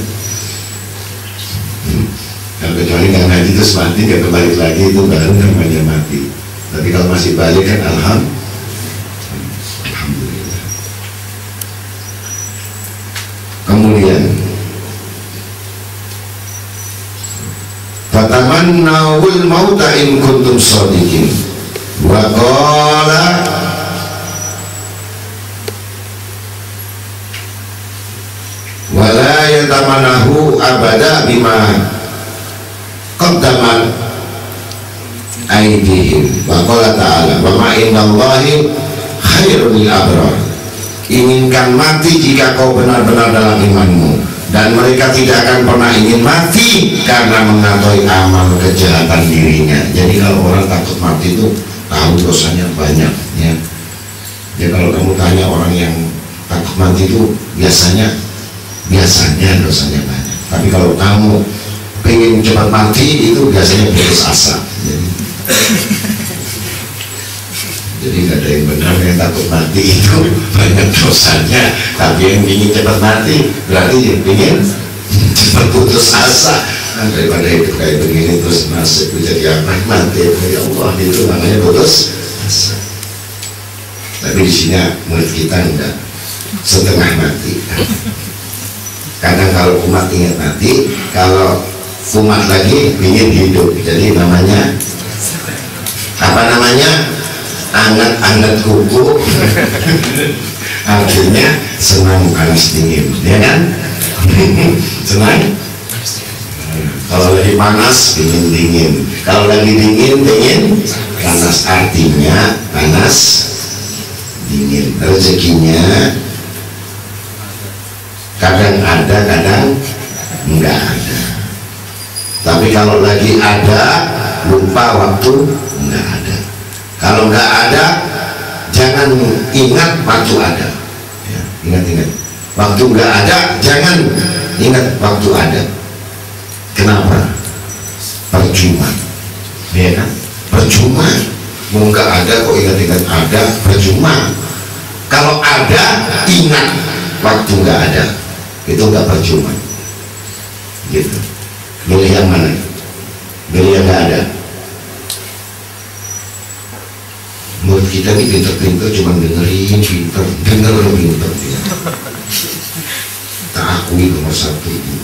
Kalau kecuali nggak ngaji terus mati, nggak kembali lagi, itu baru namanya mati. Tapi kalau masih balik kan alhamdulillah. Kemudian fatamannawul mauta in kuntum shadiqin wa qala wala yatamannahu abada bima qaddaman aydihim wa qala ta'ala wa ma innallahi khairul lil abrar. Inginkan mati jika kau benar-benar dalam imanmu, dan mereka tidak akan pernah ingin mati karena mengetahui amal kejahatan dirinya. Jadi kalau orang takut mati itu tahu dosanya banyak ya. Ya kalau kamu tanya orang yang takut mati itu biasanya dosanya banyak. Tapi kalau kamu pengen cepat mati itu biasanya putus asa. Jadi nggak ada yang benar, yang takut mati itu banyak dosanya. Tapi yang ingin cepat mati berarti yang ingin cepat putus asa. daripada hidup kayak begini terus nasib jadi apa, mati ya Allah, itu namanya putus asa. Tapi di sini murid kita enggak setengah mati. Kadang kalau umat ingat mati, kalau umat lagi ingin hidup, jadi namanya apa namanya, anget-anget kuku. Artinya senang panas dingin, ya kan? Senang. Kalau lagi panas ingin dingin, kalau lagi dingin ingin panas, artinya panas dingin. Rezekinya kadang ada, kadang enggak ada. Tapi kalau lagi ada, lupa waktu enggak ada. Kalau enggak ada, jangan ingat waktu ada. Ya, ingat-ingat. Waktu enggak ada, jangan ingat waktu ada. Kenapa? Percuma. Ya kan? Percuma. Mau enggak ada kok ingat-ingat ada, percuma. Kalau ada, ingat waktu enggak ada. Itu enggak percuma. Gitu. Milih yang mana? Milih yang enggak ada. Murid kita ini pinter-pinter, cuma dengerin pinter, denger pinter ya. Tak akui nomor satu ini.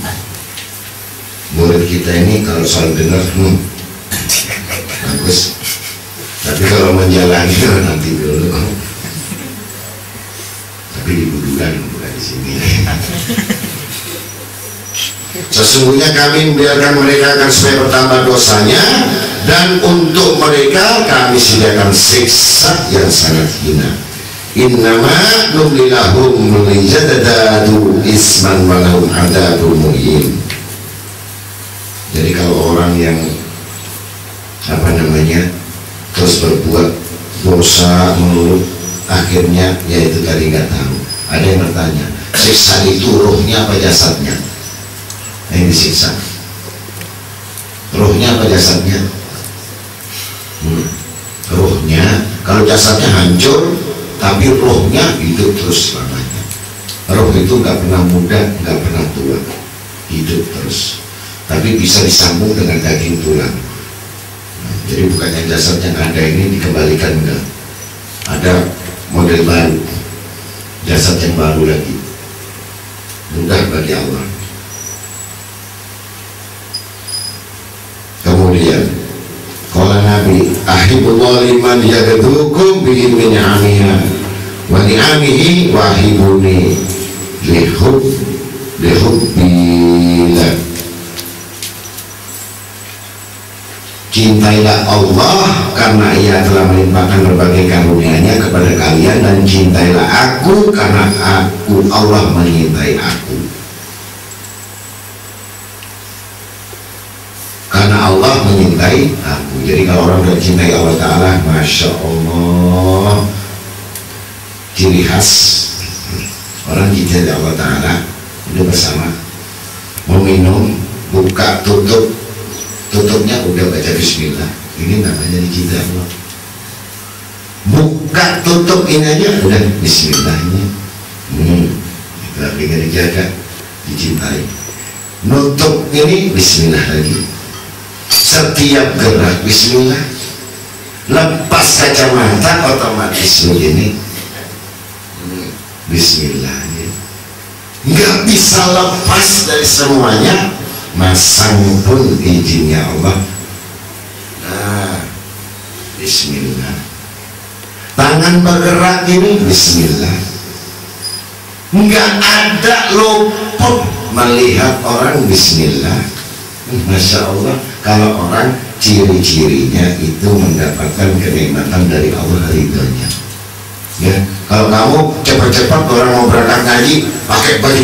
Murid kita ini kalau soal dengar, bagus. Tapi kalau menjalani nanti dulu. Tapi di budukan, bukan di sini. Sesungguhnya kami membiarkan mereka akan supaya bertambah dosanya, dan untuk mereka kami sediakan siksa yang sangat hina. Innama numlilahum liyazdadu isman wa lahum adzabun muhin. Jadi kalau orang yang apa namanya terus berbuat dosa melulu, akhirnya yaitu tadi nggak tahu. Ada yang bertanya, siksa itu rohnya apa jasadnya? Yang disiksa rohnya apa jasadnya? Rohnya. Kalau jasadnya hancur tapi rohnya hidup terus selamanya. Roh itu nggak pernah muda, nggak pernah tua, hidup terus. Tapi bisa disambung dengan daging tulang. Jadi bukannya jasad yang ada ini dikembalikan, enggak. Ada model baru, jasad yang baru lagi. Mudah bagi Allah. Kemudian kalau Nabi ahibullah liman yagadukum bihi min ni'amiha wa ni'amihi wa ahibuni lihubbillah. Cintailah Allah karena Ia telah melimpahkan berbagai karunia-Nya kepada kalian, dan cintailah aku karena aku Allah menyintai aku. Karena Allah menyintai aku. Jadi kalau orang sudah cintai Allah Ta'ala, Masya Allah, ciri khas orang cintai Allah Ta'ala itu bersama mau minum, buka tutup, tutupnya udah baca bismillah. Ini namanya dicintai Allah. Buka tutup ini aja udah bismillahnya. Tapi nggak dijaga, dicintai. Nutup ini bismillah lagi. Setiap gerak bismillah. Lepas kacamata otomatis begini, bismillah. Nggak bisa lepas dari semuanya. Masang pun izinnya Allah. Nah, bismillah. Tangan bergerak ini bismillah. Nggak ada luput melihat orang bismillah. Masya Allah, kalau orang ciri-cirinya itu mendapatkan kenikmatan dari Allah, ridhonya. Ya, kalau kamu cepat-cepat orang mau berangkat ngaji pakai baju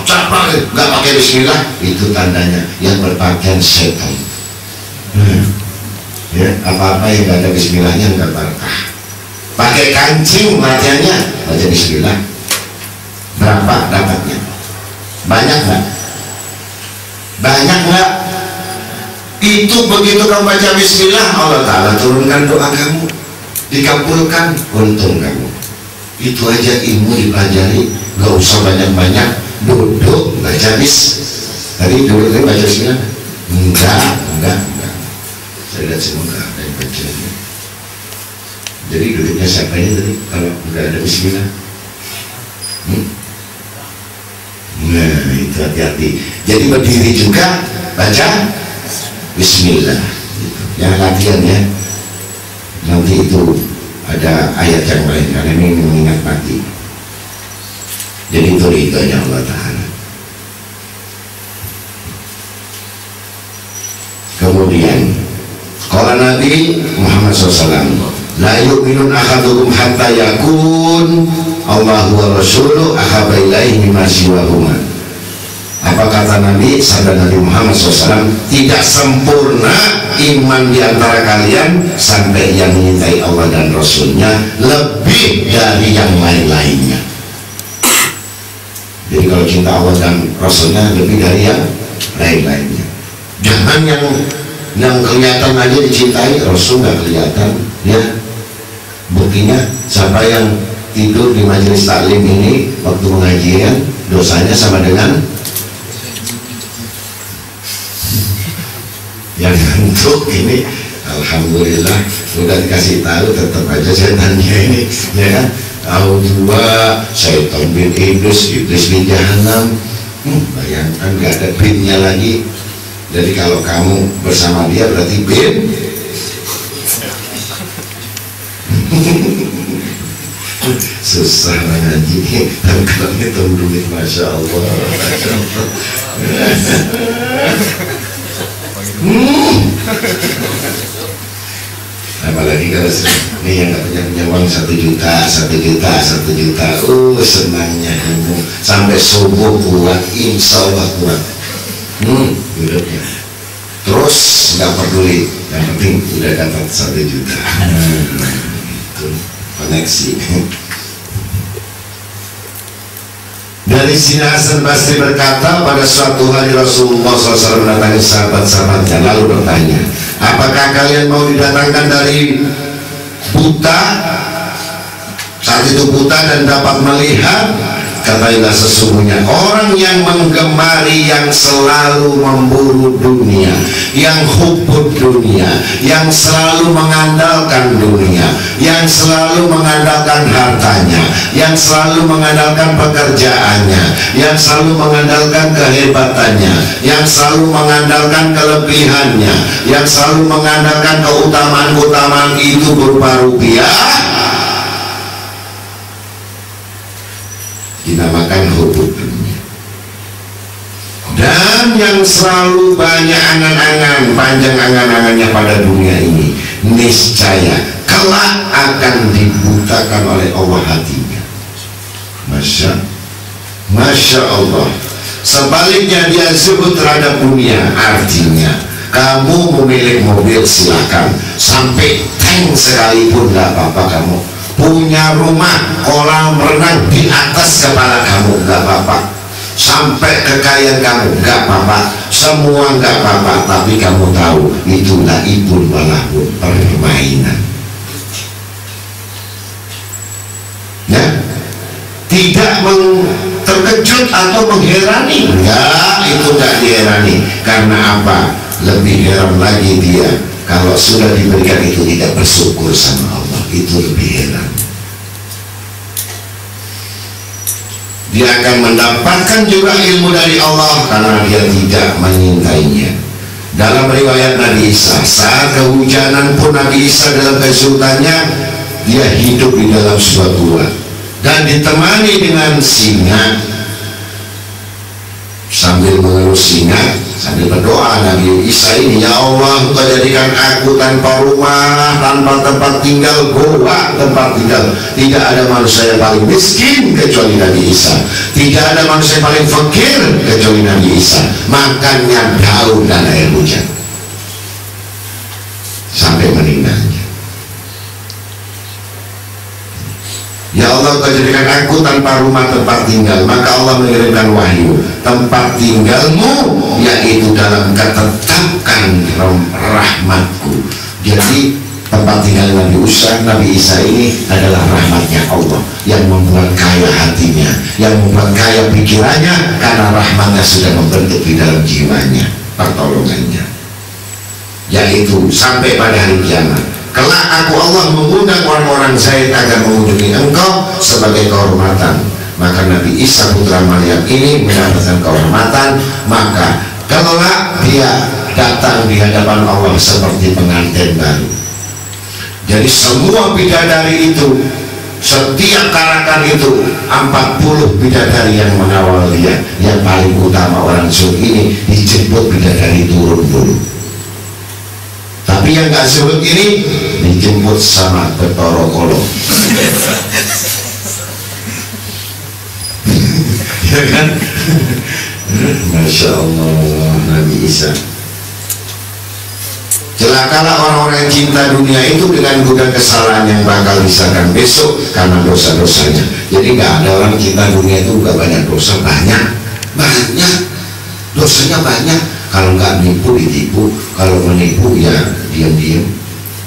capek, nggak pakai bismillah, itu tandanya yang berpakaian setan. Ya, apa-apa yang nggak ada bismillahnya nggak berkah. Pakai kancing latihannya baca bismillah, berapa dapatnya? Banyak nggak? Banyak nggak? Itu begitu kamu baca bismillah, Allah Ta'ala turunkan doa kamu, dikabulkan, untung kamu. Itu aja ilmu dipelajari, nggak usah banyak-banyak, duduk baca bis. Tadi duduk baca bismillah, Enggak. Saya lihat semua enggak ada yang baca. Jadi duduknya siapa ini tadi kalau enggak ada bismillah? Nah itu hati-hati. Jadi berdiri juga baca bismillah. Yang latihan ya. Nanti itu ada ayat yang lain karena ini mengingat mati. Jadi itu ridhonya Allah Ta'ala. Kemudian kalau Nabi Muhammad SAW, la yu'minun ahadukum hatta yakun Allahu wa rasuluhu ahabba ilaihi mimma siwahuma. Apa kata Nabi, sabda Nabi Muhammad SAW, tidak sempurna iman di antara kalian sampai yang menyintai Allah dan Rasulnya lebih dari yang lain-lainnya. Jadi kalau cinta Allah dan Rasulnya lebih dari yang lain-lainnya. Jangan yang kelihatan aja dicintai, Rasul nggak kelihatan, ya. Buktinya siapa yang tidur di majelis taklim ini waktu pengajian dosanya sama dengan yang ngantuk ini. Alhamdulillah udah dikasih tahu, tetap aja setannya ini, ya kan? Dua syaitan bin iblis di jahanam. Bayangkan nggak ada binnya lagi. Jadi kalau kamu bersama dia berarti bin. Susah mengaji, tapi kalau ngitung duit, masya Allah, masya Allah. Apalagi kalau ini yang nggak punya uang 1 juta, senangnya kamu sampai subuh kuat, insya Allah kuat. Hidupnya terus nggak peduli, yang penting udah dapat 1 juta. Itu koneksi. Dari sini Hasan Basri berkata, pada suatu hari Rasulullah SAW mendatangi sahabat-sahabatnya lalu bertanya, apakah kalian mau didatangkan dari buta? Saat itu buta dan dapat melihat. Katailah, sesungguhnya orang yang menggemari, yang selalu memburu dunia, yang hubud dunia, yang selalu mengandalkan dunia, yang selalu mengandalkan hartanya, yang selalu mengandalkan pekerjaannya, yang selalu mengandalkan kehebatannya, yang selalu mengandalkan kelebihannya, yang selalu mengandalkan keutamaan-keutamaan itu berupa rupiah, dinamakan hubud dunia. Dan yang selalu banyak angan-angan, panjang angan-angannya pada dunia ini, niscaya kelak akan dibutakan oleh Allah hatinya. Masya Allah. Sebaliknya dia zuhud terhadap dunia, artinya kamu memiliki mobil silakan, sampai tank sekalipun nggak apa-apa, kamu punya rumah kolam renang di atas kepala kamu nggak apa-apa, sampai kekayaan kamu nggak apa-apa, semua nggak apa-apa, tapi kamu tahu itu laibun walahun, permainan, ya. Tidak terkejut atau mengherani, enggak, itu enggak diherani. Karena apa? Lebih heran lagi dia kalau sudah diberikan itu tidak bersyukur sama Allah, itu lebih heran. Dia akan mendapatkan juga ilmu dari Allah karena dia tidak menyintainya. Dalam riwayat Nabi Isa, saat kehujanan pun Nabi Isa dalam kesulitannya, dia hidup di dalam sebuah gua dan ditemani dengan singa. Sambil mengelus singa, sambil berdoa Nabi Isa ini, ya Allah, Engkau jadikan aku tanpa rumah, tanpa tempat tinggal, goa tempat tinggal. Tidak ada manusia yang paling miskin kecuali Nabi Isa, tidak ada manusia yang paling fakir kecuali Nabi Isa. Makannya daun dan air hujan sampai meninggalnya. Ya Allah, Kau jadikan aku tanpa rumah tempat tinggal. Maka Allah mengirimkan wahyu, tempat tinggalmu yaitu dalam ketetapkan rahmatku. Jadi tempat tinggal Nabi Isa ini adalah rahmatnya Allah yang membuat kaya hatinya, yang membuat kaya pikirannya, karena rahmatnya sudah membentuk di dalam jiwanya. pertolongannya, yaitu sampai pada hari kiamat. Kelak aku Allah mengundang orang-orang Zaid agar mengunjungi engkau sebagai kehormatan. Maka Nabi Isa putra Maryam ini mendapatkan kehormatan, maka kelak dia datang di hadapan Allah seperti pengantin baru. Jadi semua bidadari itu, setiap karakter itu 40 bidadari yang mengawal dia. Yang paling utama orang zuhud ini dijemput bidadari turun dulu. Tapi yang gak zuhud ini dijemput sama Betoro Kolo. Ya kan? Masya Allah, Nabi Isa. Celakalah orang-orang yang cinta dunia itu dengan gudang kesalahan yang bakal disahkan besok karena dosa-dosanya. Jadi gak ada orang cinta dunia itu gak banyak dosa, banyak dosanya banyak. Kalau nggak nipu ditipu, kalau menipu ya diam-diam,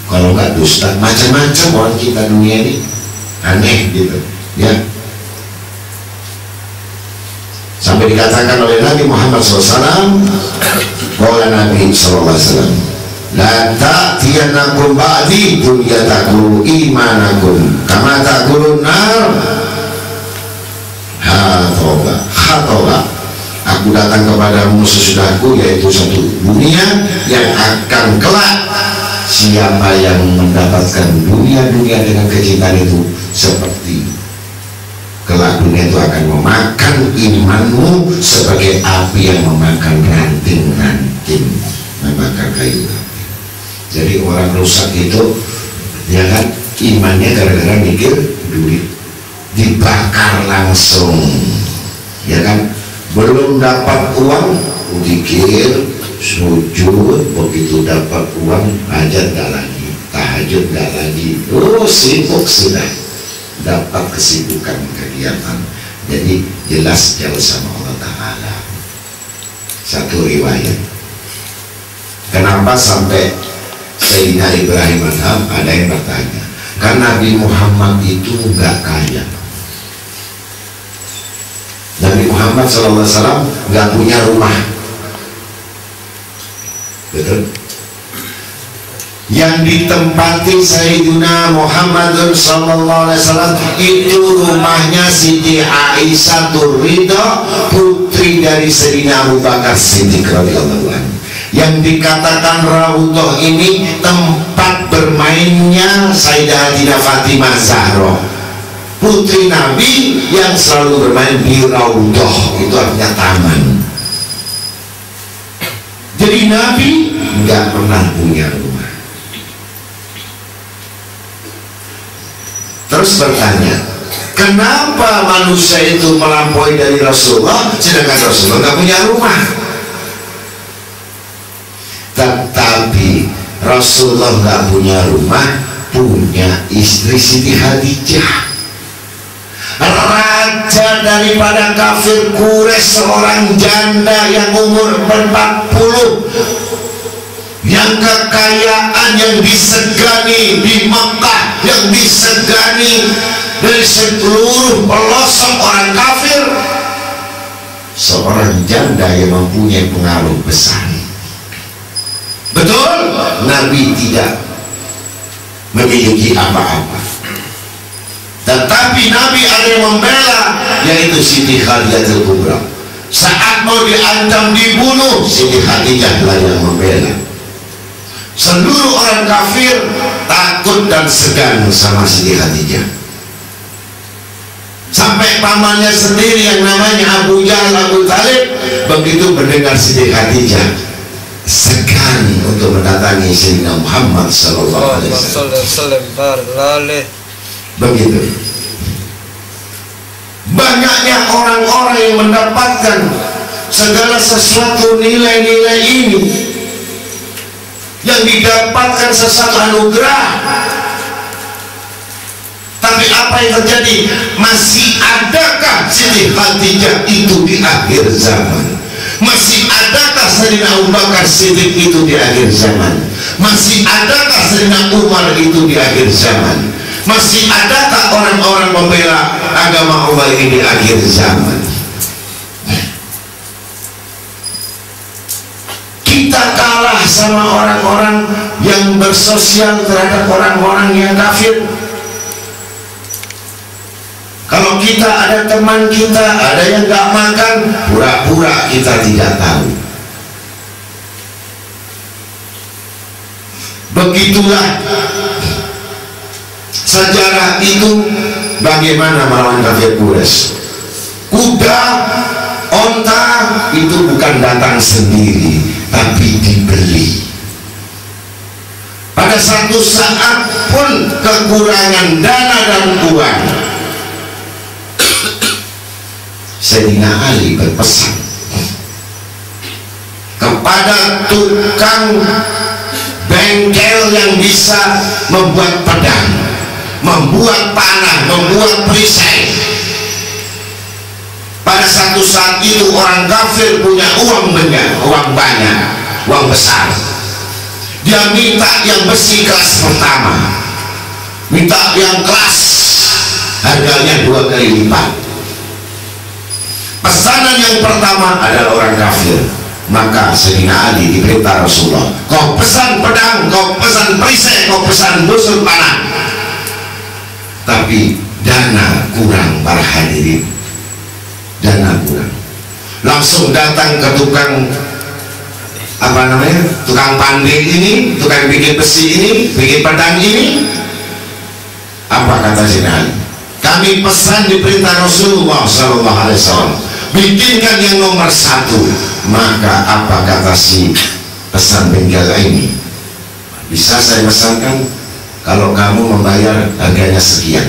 kalau nggak dusta, macam-macam orang cinta dunia ini, aneh gitu ya. Sampai dikatakan oleh Nabi Muhammad SAW, bahwa Nabi SAW, la ta'tiyanakum ba'di dunya takulu imanakum kama takulun nar hatoba. Aku datang kepadamu sesudahku, yaitu satu dunia yang akan kelak. Siapa yang mendapatkan dunia dengan kecintaan itu, seperti kelak dunia itu akan memakan imanmu sebagai api yang memakan ranting-ranting, memakan kayu api. Jadi orang rusak itu, ya kan, imannya gara-gara mikir duit, dibakar langsung, ya kan. Belum dapat uang, zikir, sujud, begitu dapat uang, hajat gak lagi, tahajud gak lagi, sibuk sudah, dapat kesibukan kegiatan. Jadi jelas jauh sama Allah Ta'ala. Satu riwayat, kenapa sampai Sayyidina Ibrahim Adham, ada yang bertanya, karena Nabi Muhammad itu gak kaya. Nabi Muhammad SAW nggak punya rumah, betul? Yang ditempati Sayyidina Muhammad SAW itu rumahnya Siti Aisyah Ridho, putri dari Sayyidina Abu Bakar Siddiq radhiyallahu anhu. Yang dikatakan Raudhah ini tempat bermainnya Sayyidatina Fatimah Zahra, putri Nabi yang selalu bermain di Raudhah, itu artinya taman. Jadi Nabi nggak pernah punya rumah. Terus bertanya, kenapa manusia itu melampaui dari Rasulullah sedangkan Rasulullah nggak punya rumah? Tetapi Rasulullah nggak punya rumah, punya istri Siti Khadijah, raja daripada kafir Quraisy, seorang janda yang umur 40, yang kekayaan yang disegani di Mekah, yang disegani dari seluruh pelosok orang kafir, seorang janda yang mempunyai pengaruh besar. Betul, Nabi tidak memiliki apa-apa, tetapi Nabi ada yang membela, yaitu Siti Khadijah Kubra. Saat mau diancam dibunuh, Siti Khadijah lah yang membela. Seluruh orang kafir takut dan segan sama Siti Khadijah. Sampai pamannya sendiri yang namanya Abu Jahal, Abu Talib, begitu mendengar Siti Khadijah, segan untuk mendatangi Sayyidina Muhammad sallallahu alaihi wasallam. Begitu banyaknya orang-orang yang mendapatkan segala sesuatu nilai-nilai ini, yang didapatkan sesuatu anugerah. Tapi apa yang terjadi? Masih adakah Siti Khadijah itu di akhir zaman? Masih adakah Sayyidina Abu Bakar Siddiq itu di akhir zaman? Masih adakah Sayyidina Umar itu di akhir zaman? Masih adakah orang-orang membela agama Allah ini di akhir zaman? sama orang-orang yang bersosial terhadap orang-orang yang kafir. Kalau kita ada teman kita, ada yang gak makan, pura-pura kita tidak tahu. Begitulah sejarah itu bagaimana melawan kafir Quraisy. Kuda, onta itu bukan datang sendiri, tapi dibeli. Pada satu saat pun kekurangan dana dan uang, Sayyidina Ali berpesan kepada tukang bengkel yang bisa membuat pedang, membuat panah, membuat perisai. Pada satu saat itu orang kafir punya uang banyak, uang besar. Dia minta yang besi kelas pertama, minta yang kelas harganya 2 kali lipat. Pesanan yang pertama adalah orang kafir. Maka Sayyidina Ali diperintah Rasulullah, kau pesan pedang, kau pesan perisai, kau pesan busur panah. Tapi dana kurang para hadirin, dana kurang. Langsung datang ke tukang tukang pandai ini, tukang bikin besi ini, bikin pedang ini. Apa kata Sayyidina Ali? Kami pesan diperintah Rasulullah SAW, bikinkan yang nomor 1. Maka apa kata si pesan bengkel ini? Bisa saya pesankan kalau kamu membayar harganya sekian.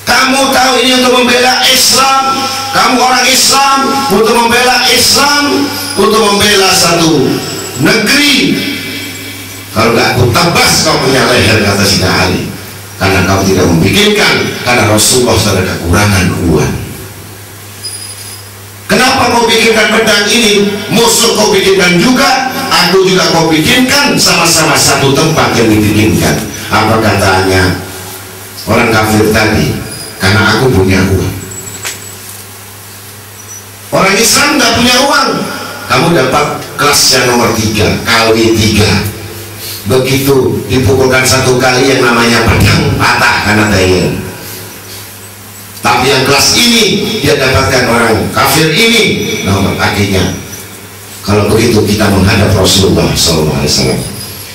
Kamu tahu ini untuk membela Islam, kamu orang Islam, untuk membela Islam, untuk membela satu negeri. Kalau nggak aku tebas kau punya leher, kata Sayyidina Ali, karena kau tidak membikinkan, karena Rasulullah sudah kekurangan uang. Kenapa kau bikinkan pedang ini? Musuh kau bikinkan juga, aku juga kau bikinkan, sama-sama satu tempat yang dibikinkan. Apa katanya orang kafir tadi? Karena aku punya uang. Orang Islam nggak punya uang. Kamu dapat kelas yang nomor 3, kali 3. Begitu dipukulkan 1 kali yang namanya pedang patah karena daya. Tapi yang kelas ini dia dapatkan orang kafir ini. Nah, akhirnya kalau begitu kita menghadap Rasulullah SAW.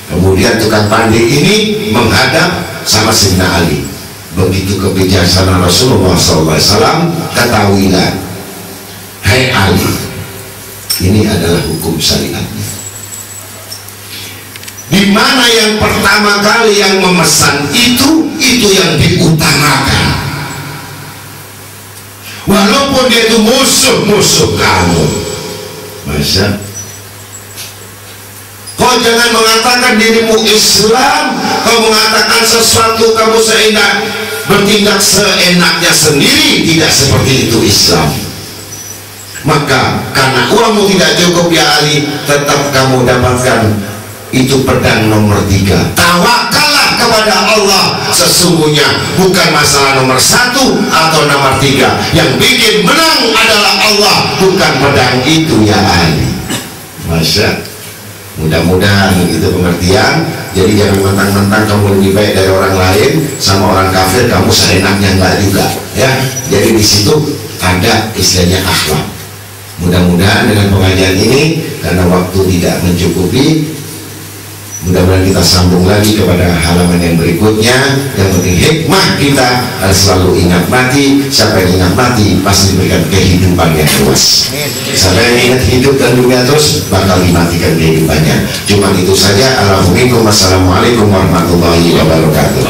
Kemudian tukang pandai ini menghadap sama Sayyidina Ali. Begitu kebijaksanaan Rasulullah SAW, ketahuilah, hai Ali, ini adalah hukum syariatnya. Di mana yang pertama kali yang memesan itu yang diutamakan. Walaupun dia itu musuh-musuh kamu. Masa kau jangan mengatakan dirimu Islam, kau mengatakan sesuatu kamu bertindak seenaknya sendiri. Tidak seperti itu Islam. Maka karena uangmu tidak cukup ya Ali, tetap kamu dapatkan itu pedang nomor 3. Tawakallah kepada Allah. Sesungguhnya bukan masalah nomor 1 atau nomor 3. Yang bikin menang adalah Allah, bukan pedang itu ya Ali. Masya, mudah-mudahan itu pengertian. Jadi jangan mentang-mentang kamu lebih baik dari orang lain, sama orang kafir kamu seenaknya enggak juga ya. Jadi di situ ada istilahnya akhlak. Mudah-mudahan dengan pengajian ini, karena waktu tidak mencukupi, mudah-mudahan kita sambung lagi kepada halaman yang berikutnya. Yang penting hikmah kita harus selalu ingat mati. Siapa yang ingat mati pasti diberikan kehidupan yang luas. Siapa yang ingat hidup dan dunia terus bakal dimatikan kehidupannya. Cuma itu saja. Assalamualaikum warahmatullahi wabarakatuh.